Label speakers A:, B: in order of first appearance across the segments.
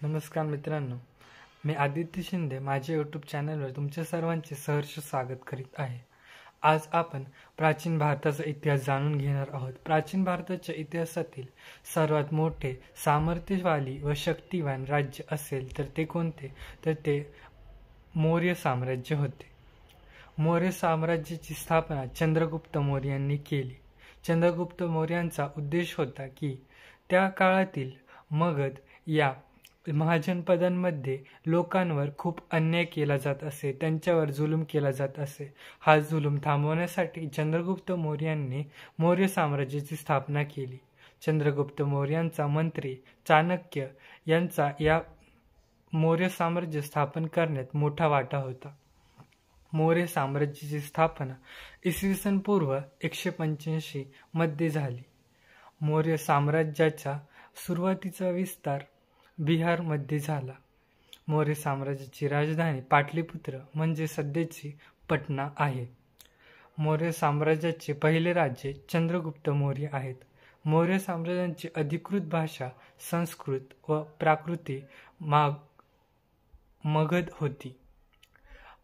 A: नमस्कार मित्रांनो, मी आदित्य शिंदे माझ्या यूट्यूब चॅनलवर तुमच्या सर्वांचे सहर्ष स्वागत करीत आहे. आज आपण प्राचीन भारताचा इतिहास जाणून घेणार आहोत. प्राचीन भारताच्या इतिहासातील सर्वात मोठे, सामर्थ्यशाली व शक्तिवान राज्य असेल तर ते कोणते? तर ते मौर्य साम्राज्य होते. मौर्य साम्राज्याची स्थापना चंद्रगुप्त मौर्य यांनी केली. चंद्रगुप्त मौर्यांचा उद्देश होता की त्या काळातील मगध या महाजनपदांमध्ये लोकांवर खूप अन्याय केला जात असे, त्यांच्यावर जुलूम केला जात असे. हा जुलूम थांबवण्यासाठी चंद्रगुप्त मौर्यांनी मौर्य साम्राज्याची स्थापना केली. चंद्रगुप्त मौर्यांचा मंत्री चाणक्य यांचा या मौर्य साम्राज्य स्थापन करण्यात मोठा वाटा होता. मौर्य साम्राज्याची स्थापना इसवी पूर्व 185 मध्ये झाली. मौर्य साम्राज्याचा सुरुवातीचा विस्तार बिहार मध्ये झाला. मौर्य साम्राज्याची राजधानी पाटलीपुत्र म्हणजे सध्याची पटना आहे. मौर्य साम्राज्याचे पहिले राजे चंद्रगुप्त मौर्य आहेत. मौर्य साम्राज्याची अधिकृत भाषा संस्कृत व प्राकृत मगध होती.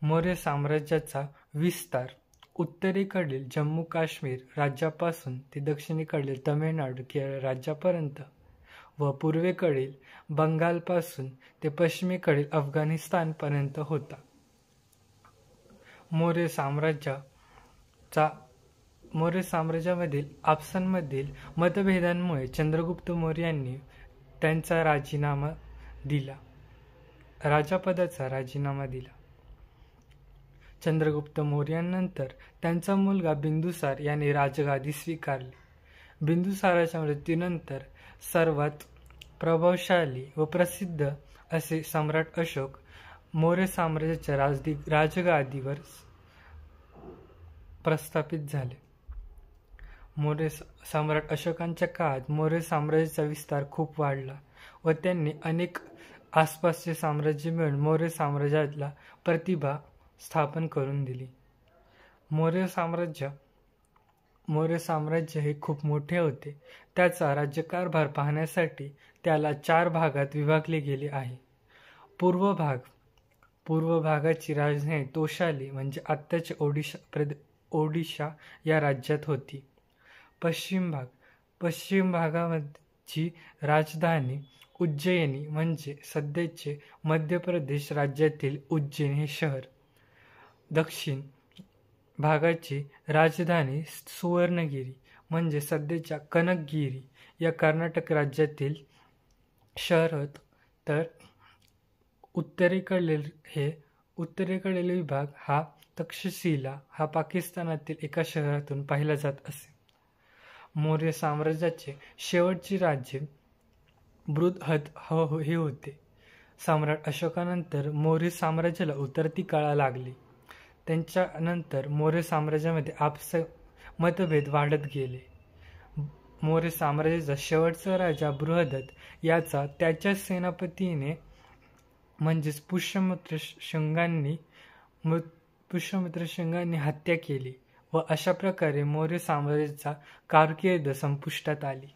A: मौर्य साम्राज्याचा विस्तार उत्तरेकडील जम्मू काश्मीर राज्यापासून ते दक्षिणेकडील तमिळनाडू केरळ राज्यापर्यंत व पूर्वेकडील बंगालपासून ते पश्चिमेकडील अफगाणिस्तानपर्यंत होता. मौर्य साम्राज्यामधील आपसांमधील मतभेदांमुळे चंद्रगुप्त मौर्यांनी त्यांचा राजापदाचा राजीनामा दिला. चंद्रगुप्त मौर्यानंतर त्यांचा मुलगा बिंदुसार याने राजगादी स्वीकारली. बिंदुसाराच्या मृत्यूनंतर सर्वात प्रभावशाली व प्रसिद्ध असे सम्राट अशोक मौर्य साम्राज्याच्या राजगादीवर प्रस्थापित झाले. मौर्य सम्राट अशोकांच्या काळात मौर्य साम्राज्याचा विस्तार खूप वाढला व त्यांनी अनेक आसपासचे साम्राज्य मिळून मौर्य साम्राज्याला प्रतिभा स्थापन करून दिली. मौर्य साम्राज्य हे खूप मोठे होते. त्याचा राज्यकारभार पाहण्यासाठी त्याला 4 भागात विभागले गेले आहे. पूर्व भागाची राजधानी तोशाली म्हणजे आत्ताचे ओडिशा या राज्यात होती. पश्चिम भागाची राजधानी उज्जैनी म्हणजे सध्याचे मध्य प्रदेश राज्यातील उज्जैन हे शहर. दक्षिण भागाची राजधानी सुवर्णगिरी म्हणजे सध्याच्या कनकगिरी या कर्नाटक राज्यातील शहर होत. तर उत्तरेकडील विभाग हा तक्षशिला हा पाकिस्तानातील एका शहरातून पाहिला जात असे. मौर्य साम्राज्याचे शेवटचे राज्य बृहद हे होते. सम्राट अशोकानंतर मौर्य साम्राज्याला उतरती काळा लागली. त्यांच्यानंतर मौर्य साम्राज्यामध्ये आपसी मतभेद वाढत गेले. मौर्य साम्राज्याचा शेवटचा राजा बृहदत्त याचा त्याच्या सेनापतीने म्हणजेच पुष्यमित्र शंगांनी हत्या केली व अशा प्रकारे मौर्य साम्राज्याचा कारकीर्द संपुष्टात आली.